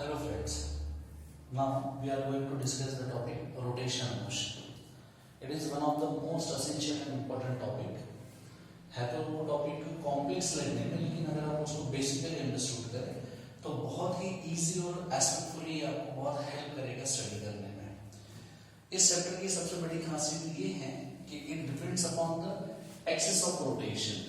Hello friends, now we are going to discuss the topic rotational motion. It is one of the most essential and important topic. है तो वो topic complex लगने में, लेकिन अगर आप उसको बेसिकली अंडरस्टूड करें तो बहुत ही इजी और एस्पेक्टफुली आपको बहुत हेल्प करेगा स्टडी करने में। इस चैप्टर की सबसे बड़ी खासियत ये है कि it depends upon the axis of rotation.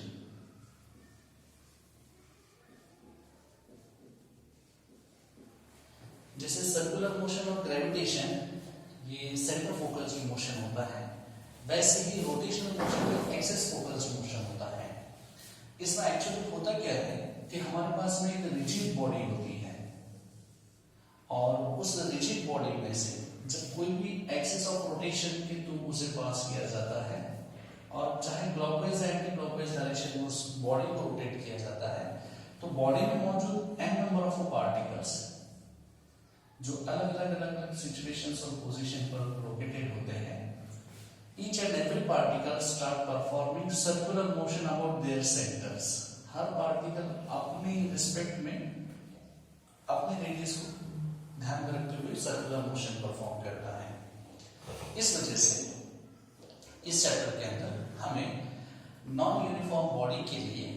जैसे सर्कुलर मोशन और ग्रेविटेशन ये सेंटर फोकस मोशन होता है, वैसे ही rotational motion axis focus motion होता है। इसमें एक्चुअली होता क्या है कि हमारे पास में एक रिजिड बॉडी होती है और उस रिजिड बॉडी में से जब कोई भी एक्सिस ऑफ रोटेशन के थ्रू उसे पास किया जाता है और चाहे क्लॉकवाइज या एंटी क्लॉकवाइज डायरेक्शन में उस बॉडी को रोटेट किया जाता है, तो बॉडी में मौजूद n नंबर ऑफ पार्टिकल्स जो अलग अलग सिचुएशंस और पोजीशन पर लोकेटेड होते हैं, each and every particle start performing circular motion about their centers. Her particle अपनी रिस्पेक्ट में अपने रेडियस को ध्यान में रखते हुए सर्कुलर मोशन परफॉर्म करता है। इस वजह से इस चैप्टर के अंदर हमें नॉन यूनिफॉर्म बॉडी के लिए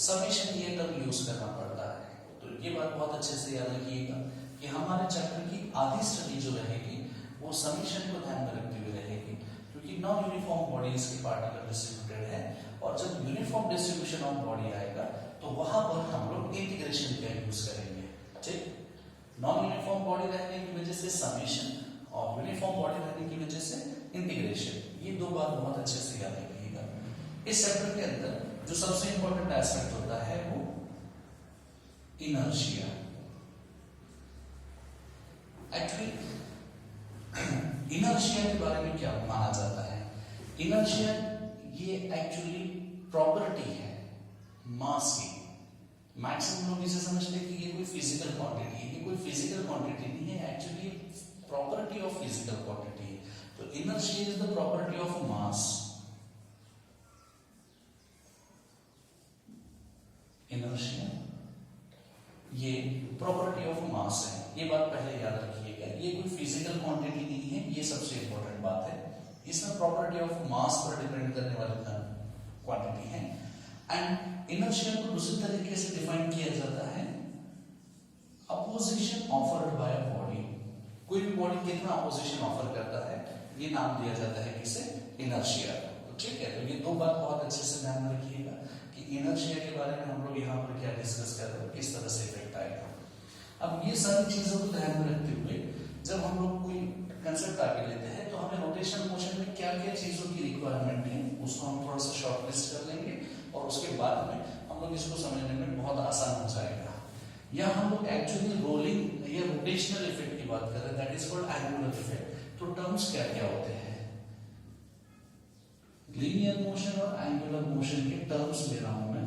समेशन ये टर्म यूज करना पड़ता है। तो ये बात बहुत अच्छे से याद रखिएगा कि हमारे चैप्टर की आधी स्टडी जो रहेगी वो समेशन को ध्यान में रखते हुए रहेगी, क्योंकि नॉन यूनिफॉर्म बॉडीज की पार्टिकल डिस्ट्रीब्यूटेड है और जब यूनिफॉर्म डिस्ट्रीब्यूशन ऑफ बॉडी आएगा तो वहां पर हम लोग इंटीग्रेशन का यूज करेंगे। ठीक, नॉन यूनिफॉर्म बॉडी रहने की वजह से समेशन और यूनिफॉर्म बॉडी रहने की वजह से इंटीग्रेशन, ये दो बात बहुत अच्छे से याद रखिएगा। इस चैप्टर के अंदर जो सबसे इंपॉर्टेंट एस्पेक्ट होता है वो इनर्शिया। एक्चुअली इनर्शिया के बारे में क्या माना जाता है? इनर्शिया ये एक्चुअली प्रॉपर्टी है मास की। मैक्सिमम लोग इसे समझते हैं कि ये कोई फिजिकल क्वांटिटी है। ये कोई फिजिकल क्वांटिटी नहीं है, actually property of physical quantity है। तो inertia is the property of mass. Inertia ये प्रॉपर्टी ऑफ मास है, ये बात पहले याद रखिएगा। ये कोई फिजिकल क्वांटिटी नहीं है, ये सबसे इंपॉर्टेंट बात है। इसमें प्रॉपर्टी ऑफ मास पर डिपेंड करने वाली क्वांटिटी है। एंड इनर्शिया को दूसरी तरीके से डिफाइन किया जाता है opposition offered by a body. कोई भी बॉडी कितना अपोजिशन ऑफर करता है, ये नाम दिया जाता है किसे? इनर्शिया। ठीक है, तो ये दो बात बहुत अच्छे से ध्यान में रखिएगा कि इनर्शिया के बारे में हम लोग यहाँ पर क्या डिस्कस कर रहे हैं, किस तरह से इफेक्ट आएगा। अब ये सारी चीजों को ध्यान में रखते हुए जब हम लोग कोई कंसेप्ट आगे लेते हैं तो हमें रोटेशनल मोशन में क्या क्या चीजों की रिक्वायरमेंट है उसको हम थोड़ा सा शॉर्ट लिस्ट कर लेंगे और उसके बाद में हम लोग इसको समझने में बहुत आसान हो जाएगा। या हम लोग एक्चुअली रोलिंग या रोटेशनल इफेक्ट की बात कर रहे हैं, that is called angular effect. तो टर्म्स क्या क्या होते हैं? लीनियर मोशन और एंगुलर मोशन के टर्म्स ले रहा हूं मैं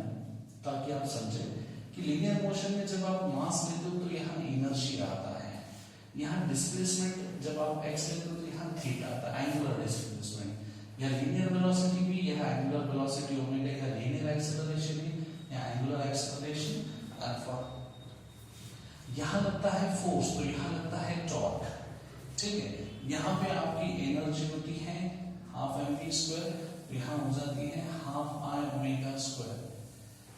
ताकि आप समझें कि लीनियर मोशन में जब आप मास लेते हो तो यहाँ इनर्शिया आता है, यहाँ डिस्प्लेसमेंट जब आप एक्स लेते हो तो यहाँ थीटा आता है, एंगुलर डिस्प्लेसमेंट। या लीनियर वेलोसिटी भी, यहाँ एंगुलर वेलोसिटी ओमेगा, या लीनियर एक्सेलरेशन भी, या एंगुलर एक्सेलरेशन अल्फा। यहाँ लगता है फोर्स तो यहाँ लगता है टॉर्क। ठीक है, यहाँ पे आपकी एनर्जी होती है हाफ mv स्क्वायर, तो यहाँ हो जाती है हाफ I ओमेगा स्क्वायर।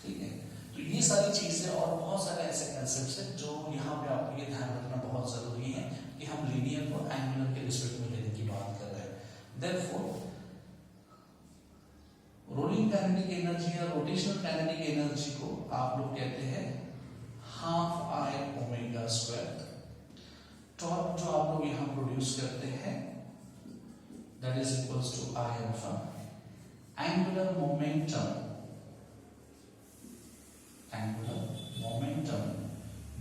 ठीक है, तो ये सारी चीजें और बहुत सारे ऐसे कंसेप्ट्स हैं जो यहाँ पे आपको ये ध्यान रखना बहुत जरूरी है कि हम लीनियर और एंगुलर के रिस्पेक्ट में लेने की बात कर रहे हैं। देयरफॉर रोलिंग काइनेटिक एनर्जी या रोटेशनल काइनेटिक एनर्जी को आप लोग कहते हैं half I omega square. Torque जो आप लोग यहाँ प्रोड्यूस करते हैं that is equals to I alpha. Angular momentum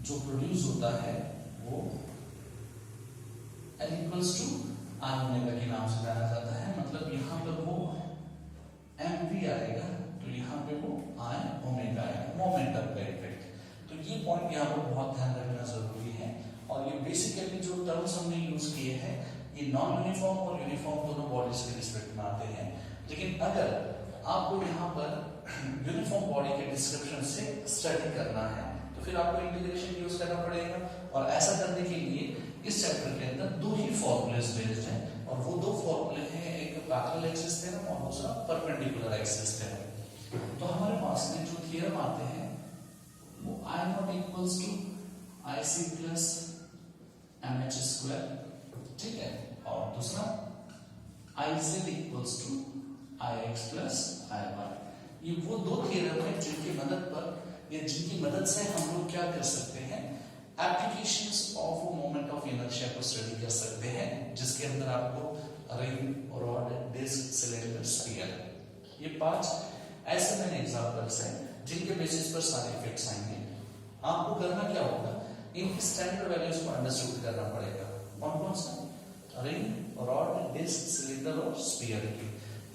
जो प्रोड्यूस होता है वो L equals to I omega के नाम से जाना जाता है। मतलब यहाँ पर वो mv आएगा तो यहाँ पे वो I ओमेगा आएगा, मोमेंटम का इफेक्ट। तो ये पॉइंट यहाँ पर बहुत ध्यान रखना जरूरी है। और ये बेसिकली जो टर्म्स हमने यूज किए हैं ये नॉन यूनिफॉर्म और यूनिफॉर्म दोनों बॉडीज के रिस्पेक्ट में आते हैं। लेकिन अगर आपको यहाँ पर यूनिफॉर्म बॉडी के डिस्क्रिप्शन से स्टडी करना है तो फिर आपको इंटीग्रेशन यूज करना पड़ेगा। और ऐसा करने के लिए इस चैप्टर के अंदर दो ही फॉर्मूलेस बेस्ड हैं, और वो दो फॉर्मूले हैं, एक पैरेलल एक्सिस थ्योरम और दूसरा परपेंडिकुलर एक्सिस थ्योरम। तो हमारे पास में जो थ्योरम आते हैं वो I not equals to IC plus MH square, ठीक है, और दूसरा IZ equals to IX plus IY। ये वो दो थ्योरम है जिनकी मदद पर या जिनकी मदद से हम लोग क्या कर सकते हैं, applications of moment of inertia को स्टडी कर सकते हैं, जिसके अंदर आपको ring, rod, disc, cylinder, sphere, ये 5 ऐसे मैंने एग्जांपल्स हैं जिनके बेसिस पर सारे इफेक्ट्स आएंगे। आपको करना क्या होगा, इनकी स्टैंडर्ड वैल्यूज को अंडरस्टूड करना पड़ेगा। कौन कौन सा, रिंग, रॉड, डिस्क, सिलेंडर और स्फीयर के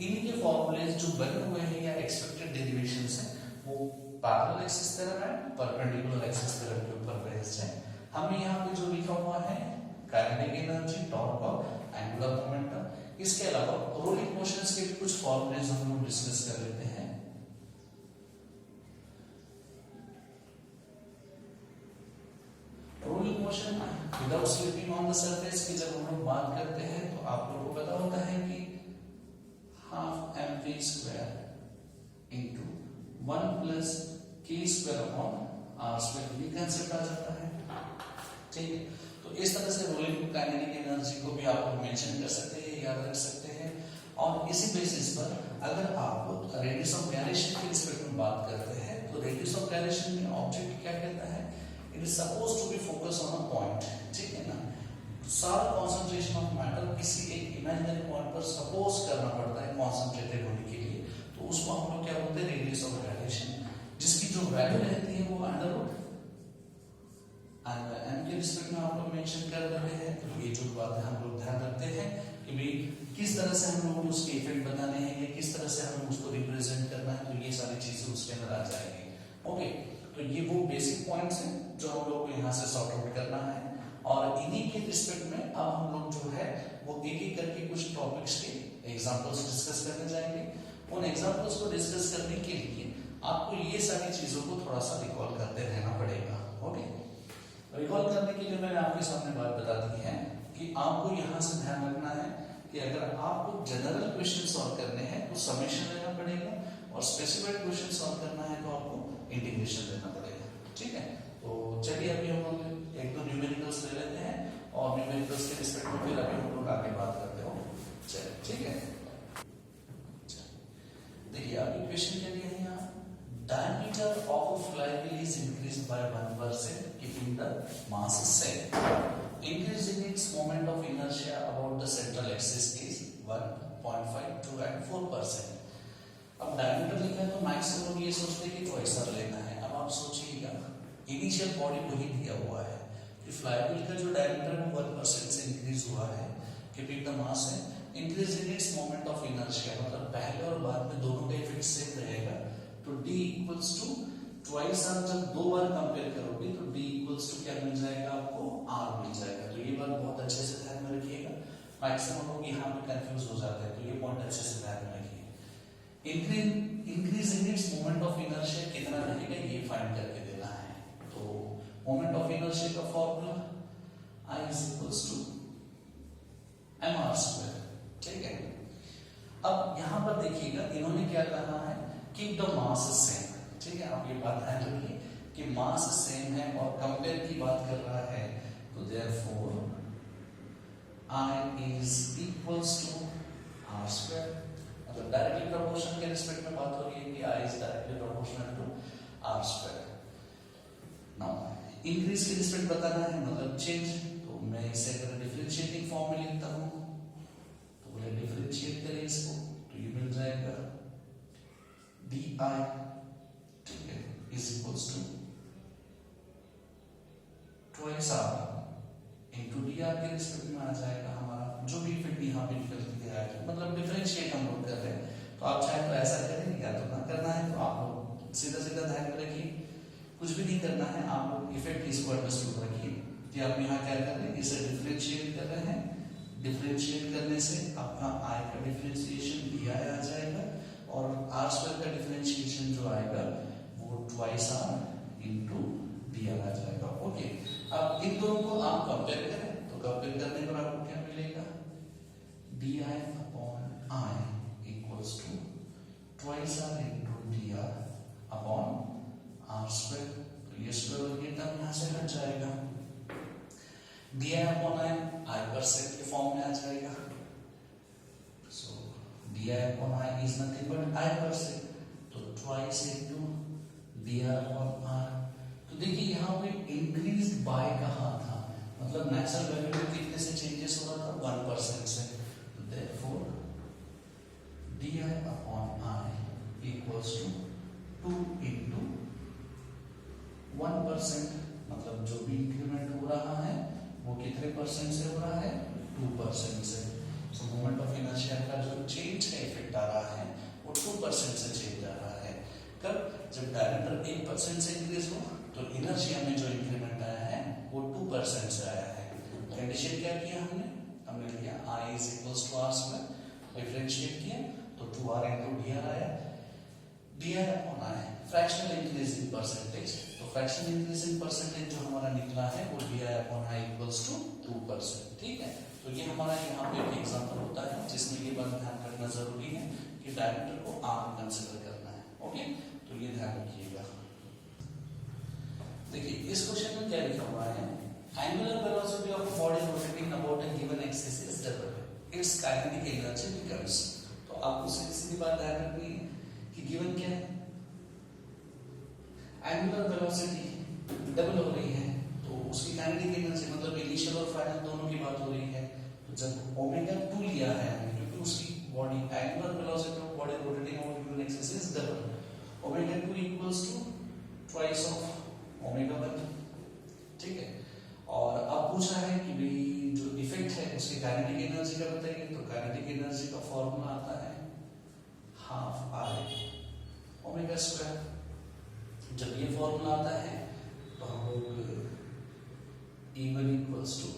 इन्हीं के फॉर्मूलेज जो बने हुए हैं या एक्सपेक्टेड डेरिवेशंस हैं वो पैरेलल एक्सिस थ्योरम है, परपेंडिकुलर एक्सिस थ्योरम के ऊपर बेस्ड है। हमें यहाँ पे जो लिखा हुआ है काइनेटिक एनर्जी, टॉर्क और एंगुलर मोमेंटम, इसके अलावा रोलिंग मोशंस के भी कुछ फॉर्मूलेज हम लोग डिस्कस कर लेते हैं। Rolling motion without slipping on the surface की जब हम लोग बात करते हैं तो आप लोगों को पता होता है कि half mv square into 1 plus k square upon r square, ये कंसेप्ट आ जाता है, ठीक है। तो इस तरह से रोलिंग काइनेटिक एनर्जी को भी आप लोग मेंशन कर सकते हैं, याद रख सकते हैं। और इसी बेसिस पर अगर आप रेडियस ऑफ गायरेशन के रिस्पेक्ट में बात करते हैं तो रेडियस ऑफ गायरेशन में ऑब्जेक्ट क्या कहता है, it is supposed to be focus on a point, ठीक है ना। सारा कंसंट्रेशन ऑफ मैटर किसी एक इमेजिनरी पॉइंट पर सपोज करना पड़ता है कंसंट्रेटेड होने के लिए, तो उसको हम लोग क्या बोलते हैं, रेडियस ऑफ गायरेशन, जिसकी जो वैल्यू रहती है वो अंडर रूट एम के रिस्पेक्ट में आप लोग मेंशन कर रहे हैं। तो ये जो बात है हम लोग ध्यान रखते हैं कि भाई किस तरह से हम लोग उसके इफेक्ट बताने हैं या किस तरह से हमें उसको रिप्रेजेंट करना है, तो ये सारी चीजें उसके अंदर आ जाएंगी। ओके, तो ये वो बेसिक पॉइंट्स हैं जो हम लोग को यहाँ से सॉर्ट आउट करना है, और इन्हीं के रिस्पेक्ट में अब हम लोग जो है वो एक एक करके कुछ टॉपिक्स के एग्जांपल्स डिस्कस करने जाएंगे। उन एग्जांपल्स को डिस्कस करने के लिए आपको ये सारी चीजों को थोड़ा सा रिकॉल करते रहना पड़ेगा। ओके, रिकॉल करने के लिए मैंने आपके सामने बात बता दी है कि आपको यहाँ से ध्यान रखना है कि अगर आपको जनरल क्वेश्चन सॉल्व करने हैं तो समेशन लेना पड़ेगा, और स्पेसिफाइड क्वेश्चन सॉल्व करना है तो आपको इंटीग्रेशन लेना पड़ेगा, ठीक है। तो चलिए अभी हम लोग एक दो न्यूमेरिकल्स ले लेते हैं, और न्यूमेरिकल्स के रिस्पेक्ट में फिर अभी हम लोग आगे बात करते हो, चलिए ठीक है। देखिए अभी क्वेश्चन क्या दिया है यहाँ, diameter of a flywheel is increased by 1% keeping the mass same. Increase in its moment of inertia about the central axis is 1.5, 2 and 4%. अब डायमीटर लिखा है तो मैक्सिमम ये सोचते हैं कि ट्वाइस आर लेना है। अब आप सोचिएगा इनिशियल बॉडी वही दिया हुआ है कि फ्लाईव्हील का जो डायमीटर है 1% से इंक्रीज हुआ है, कीपिंग द मास है, increase in its moment of inertia, मतलब पहले और बाद में दोनों का इफेक्ट सेम रहेगा। तो d equals to twice r, जब दो बार कंपेयर करोगे तो d इक्वल्स टू क्या मिल जाएगा आपको, r मिल जाएगा। तो ये बात बहुत अच्छे से ध्यान में रखिएगा, मैक्सिमम लोग यहाँ पे कंफ्यूज हो जाते हैं, तो ये पॉइंट अच्छे से ध्यान में रखिए। Increase in its moment of inertia कितना रहेगा ये फाइंड करके देना है। तो मोमेंट ऑफ इनर्शिया का formula I is equals to mr square, ठीक है। अब यहाँ पर देखिएगा इन्होंने क्या कहा है, कीप द मास सेम, ठीक है। आप ये बात ध्यान रखिए कि मास सेम है और कंपेयर की बात कर रहा है, तो therefore I is equals to r square, मतलब डायरेक्टली प्रोपोर्शनल के रिस्पेक्ट में बात हो रही है कि I is directly proportional to r square. Now increase के रिस्पेक्ट बताना है मतलब चेंज, तो मैं इसे अगर डिफरेंशिएटिंग फॉर्म में लिखता हूं तो बोले डिफरेंशिएट करें इसको, तो ये मिल जाएगा di, ठीक है, is equals to twice r into dr के रिस्पेक्ट में आ जाएगा हमारा जो भी इफेक्ट यहाँ पे निकल के आया है, मतलब डिफरेंशिएट हम लोग कर रहे हैं। तो आप चाहे तो ऐसा करें या तो ना करना है तो आप लोग सीधा सीधा ध्यान में रखिए, कुछ भी नहीं करना है, आप लोग इफेक्ट इसको अंडरस्टूड रखिए कि आप यहाँ क्या कर रहे हैं, इसे डिफरेंशिएट कर रहे हैं, डिफरेंशिएट करने से आपका i का डिफरेंशिएशन di आ जाएगा, और r स्क्वायर का डिफरेंशिएशन जो आएगा वो ट्वाइस r इनटू dr आ जाएगा। ओके, अब इन दोनों को आप कंपेयर करें तो कंपेयर करने पर आपको क्या मिलेगा, d I upon I equals to twice r into D R upon r square. तो ये स्क्वायर और ये टर्म यहाँ से हट जाएगा, डी आई अपॉन आई आई पर सेट के फॉर्म में आ जाएगा। So D I upon I is nothing but I पर सेट, तो twice into D R upon R. तो देखिए यहाँ पे इंक्रीज बाय कहा था, मतलब नेचुरल वैल्यू में कितने से चेंजेस हो रहा था, 1% से। तो therefore d I upon I equals to 2 into 1%, मतलब जो भी इंक्रीमेंट हो रहा है वो कितने परसेंट से हो रहा है, 2% से। सो मोमेंट ऑफ इनर्शिया का जो चेंज का इफेक्ट आ रहा है वो 2% से चेंज आ रहा है। कब, जब डायमीटर 1% से इंक्रीज हो तो इनर्शिया में जो इंक्रीमेंट आया है वो 2% से आया है। कंडीशन क्या किया हमने लिया I is equals to r square, differentiate किया तो 2r इंटू डी आर आया, d are upon I fractional increase in percentage. तो फ्रैक्शनल इंक्रीज इन परसेंटेज जो हमारा निकला है वो d I upon I equals to 2%। ठीक है, तो ये हमारा यहाँ पे एक एग्जांपल होता है जिसमें ये बात ध्यान रखना जरूरी है कि डायमीटर को आर कंसीडर करना है। ओके, तो ये ध्यान रखिएगा। देखिए इस क्वेश्चन में क्या लिखा हुआ है, angular velocity of body rotating about a given axis is double, it's kinetic energy becomes. तो आपको सीधी बात ध्यान रखनी है कि गिवन क्या है, एंगुलर वेलोसिटी डबल हो रही है तो उसकी काइनेटिक एनर्जी मतलब इनिशियल और फाइनल दोनों की बात हो रही है। तो जब ओमेगा 2 लिया है हमने, क्योंकि उसकी body angular velocity of body rotating about given axis is double, omega 2 equals to twice of omega 1। ठीक है, और अब पूछा है कि भाई जो इफेक्ट है उसकी काइनेटिक एनर्जी का बताइए। तो काइनेटिक एनर्जी का फॉर्मूला आता है हाफ आई ओमेगा स्क्वायर। जब ये फॉर्मूला आता है तो हम लोग E1 equals to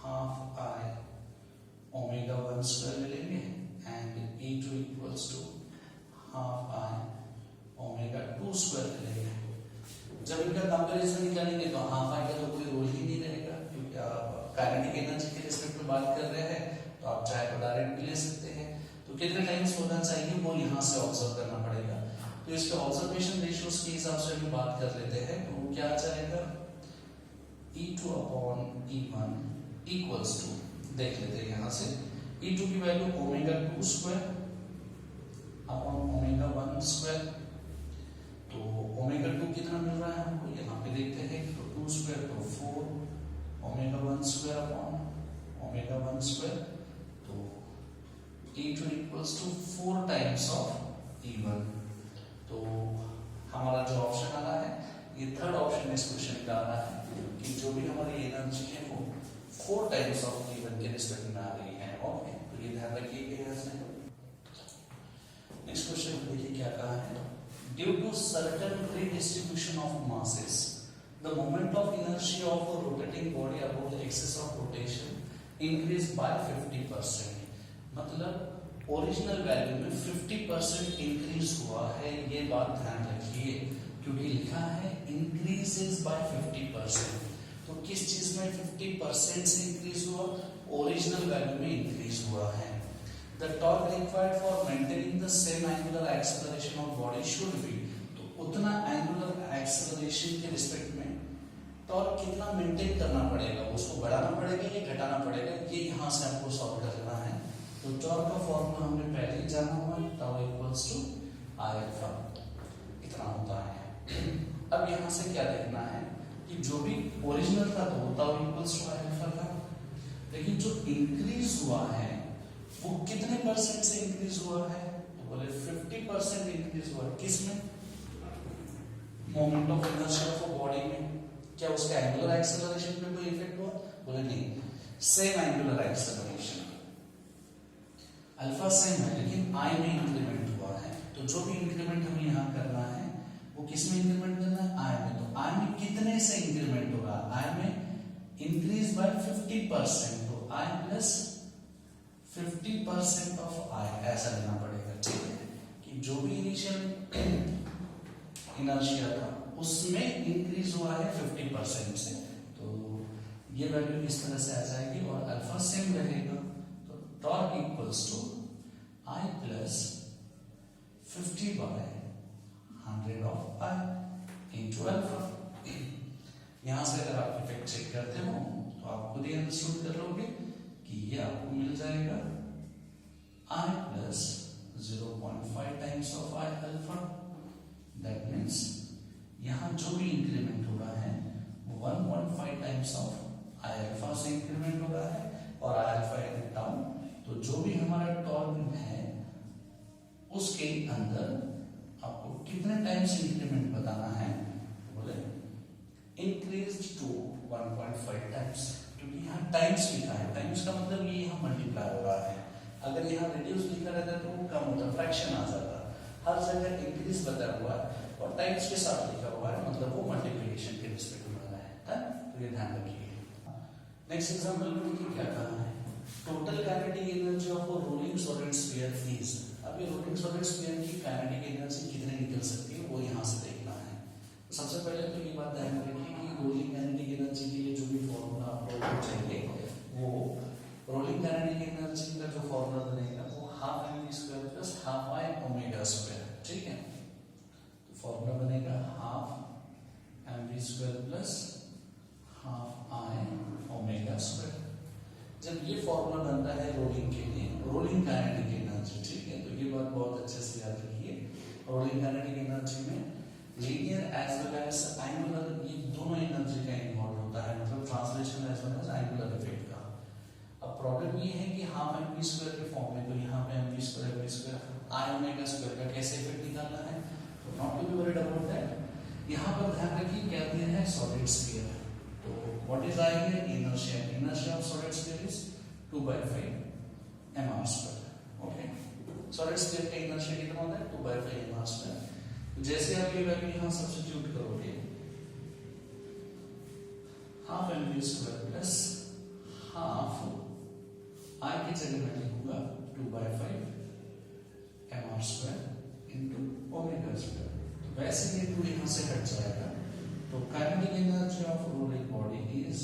half I omega 1 square ले लेंगे and E2 equals to half I omega 2 square ले लेंगे। जब इनका कंपैरिजन निकालेंगे तो हाफ आई का तो कोई रोल ही नहीं रहेगा, क्योंकि आप काइनेटिक एनर्जी के रिस्पेक्ट में बात कर रहे हैं तो आप चाहे तो डायरेक्ट भी ले सकते हैं। तो कितने टाइम्स होना चाहिए वो यहाँ से ऑब्जर्व करना पड़ेगा। तो इसके ऑब्जर्वेशन रेशियोज के हिसाब से हम बात कर लेते हैं तो वो क्या आ जाएगा, E2 upon E1 equals to, देख लेते हैं यहाँ से, E2 की value omega 2 square upon omega 1 square. तो ओमेगा 2 कितना मिल रहा है हमको, यहाँ पे देखते हैं। तो 2 स्क्वायर तो 4 omega 1 square upon omega 1 square. तो E2 equals to 4 times of E1। तो हमारा जो ऑप्शन आ रहा है ये थर्ड ऑप्शन इस क्वेश्चन का आ रहा है कि जो भी हमारी एनर्जी है वो 4 टाइम्स ऑफ E1 के रिस्पेक्ट में आ रही है। ओके, तो ये ध्यान रखिएगा। नेक्स्ट क्वेश्चन देखिए क्या कहा है, due to certain redistribution of masses the moment of inertia of a rotating body above the axis of rotation increased by 50%। मतलब ओरिजिनल वैल्यू में 50% इंक्रीज हुआ है, ये बात ध्यान रखिए क्योंकि लिखा है इंक्रीजेस बाय 50%। तो किस चीज में 50% से इंक्रीज हुआ, ओरिजिनल वैल्यू में इंक्रीज हुआ है। The torque required for maintaining the same angular acceleration of body should be, तो उतना angular acceleration के रिस्पेक्ट में टॉर्क कितना मेंटेन करना पड़ेगा, उसको बढ़ाना पड़ेगा या घटाना पड़ेगा, ये यहाँ से आपको सॉल्व करना है। तो टॉर्क का फॉर्मूला हमने पहले ही जाना हुआ है, tau equals to I alpha, इतना होता है। अब यहाँ से क्या देखना है कि जो भी ओरिजिनल था तो tau equals to I alpha था, लेकिन जो इंक्रीज हुआ है वो कितने परसेंट से इंक्रीज हुआ है, तो बोले 50% इंक्रीज हुआ है। किसमें, moment of inertia of body में। क्या उसके एंगुलर एक्सेलरेशन में कोई इफेक्ट हुआ, बोले नहीं, same angular acceleration, alpha same है लेकिन आई में इंक्रीमेंट हुआ है। तो जो भी इंक्रीमेंट हमें यहाँ करना है वो किसमें इंक्रीमेंट करना है, आई में। तो आई में कितने से इंक्रीमेंट होगा, आई में इंक्रीज बाय 50%, तो आई प्लस 50% ऑफ आई, ऐसा लेना पड़ेगा। ठीक है, कि जो भी इनिशियल इनर्शिया था उसमें इंक्रीज हुआ है 50% से, तो ये वैल्यू इस तरह से आ जाएगी और अल्फा सेम रहेगा। तो torque equals to I plus 50 by 100 of pi into alpha. यहां से अगर आप इफेक्ट चेक करते हो तो आप खुद ही अंडरस्टूड कर लोगे कि ये आपको मिल जाएगा I plus 0.5 times of I alpha. That means यहाँ जो भी इंक्रीमेंट हो रहा है वो 1.5 टाइम्स ऑफ I अल्फा से इंक्रीमेंट हो रहा है और I अल्फा एट डाउन। तो जो भी हमारा टॉर्क है उसके अंदर आपको कितने टाइम्स इंक्रीमेंट बताना है, बोले इंक्रीज टू 1.5 टाइम्स, क्योंकि यहाँ टाइम्स लिखा है। टाइम्स का मतलब ये यहाँ मल्टीप्लाई हो रहा है। अगर यहाँ रिड्यूस लिखा रहता तो वो कम होता, फ्रैक्शन आ जाता। हर जगह इंक्रीज बताया हुआ है और टाइम्स के साथ लिखा हुआ है, मतलब वो मल्टीप्लिकेशन के रिस्पेक्ट में आ रहा है। तो ये ध्यान रखिए। नेक्स्ट एग्जांपल में देखिए क्या कहा है। Total kinetic energy of a rolling solid sphere is. अब ये रोलिंग सॉलिड स्फीयर की काइनेटिक एनर्जी कितनी निकल सकती है वो यहाँ से देखना है। तो सबसे पहले तो ये बात ध्यान रखिए कि रोलिंग काइनेटिक एनर्जी के लिए जो भी फॉर्मूला आपको चाहिए वो रोलिंग काइनेटिक एनर्जी का जो फॉर्मूला बनेगा वो half mv square plus half I omega square. ठीक है, तो फॉर्मूला बनेगा half mv square plus half I omega square. जब ये फॉर्मूला बनता है रोलिंग के लिए, रोलिंग काइनेटिक एनर्जी, ठीक है, तो ये बात बहुत अच्छे से याद रखिए। रोलिंग काइनेटिक एनर्जी में linear as well as angular, ये दोनों एनर्जी का इन्वॉल्व होता है, मतलब translation as well as angular effect का। अब प्रॉब्लम ये है कि हाफ mv स्क्वायर के फॉर्म में, तो यहाँ पे mv square I omega square का कैसे इफेक्ट निकालना है, तो not to be worried about that. यहाँ पर ध्यान रखिए क्या दिया है, सॉलिड स्फीयर। तो what is I here, inertia. Inertia of solid sphere is 2/5 mr square. Okay, solid sphere का इनर्शिया कितना होता है, 2/5 mr स्क्वायर। जैसे आप ये वैल्यू यहाँ सब्स्टिट्यूट करोगे, half mv square plus half I की जगह मैं लिखूंगा 2/5 mr square into omega square. तो वैसे ये 2 यहाँ से हट जाएगा। तो kinetic energy of rolling body is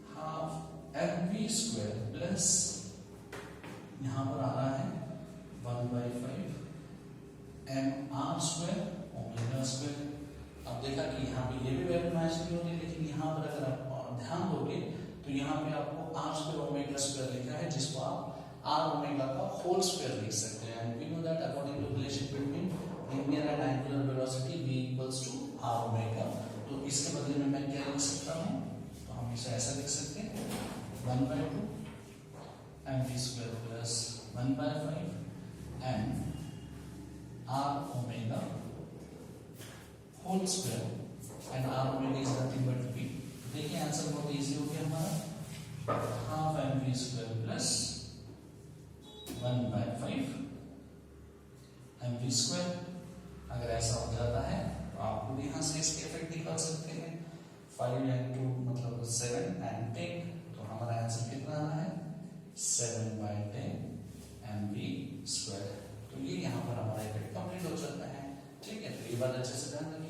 half mv square plus यहाँ पर आ रहा है 1/5 mr स्क्वायर ओमेगा स्क्वायर। अब देखा कि यहाँ पे ये भी वैल्यू मैच नहीं होती, लेकिन यहाँ पर अगर आप ध्यान दोगे तो यहाँ पे आपको r स्क्वायर ओमेगा स्क्वायर लिखा है, जिसको आप r ओमेगा का होल स्क्वायर लिख सकते हैं। And we know that according to relation between linear and angular velocity v equals to r omega. तो इसके बदले में मैं क्या लिख सकता हूँ, तो हम इसे ऐसा लिख सकते हैं 1/2 mv square plus 1/5 m r omega whole square and r omega is nothing but v। देखिए आंसर बहुत इजी हो गया हमारा, half mv square plus 1/5 mv square. अगर ऐसा हो जाता है तो आप खुद यहाँ से इसके इफेक्ट निकाल सकते हैं। 5 and 2 मतलब 7 and 10, तो हमारा आंसर कितना आ रहा है 7/10 mv स्क्वायर। तो ये यहाँ पर हमारा इफेक्ट कंप्लीट हो जाता है। ठीक है, तो ये बात अच्छे से ध्यान रखिए।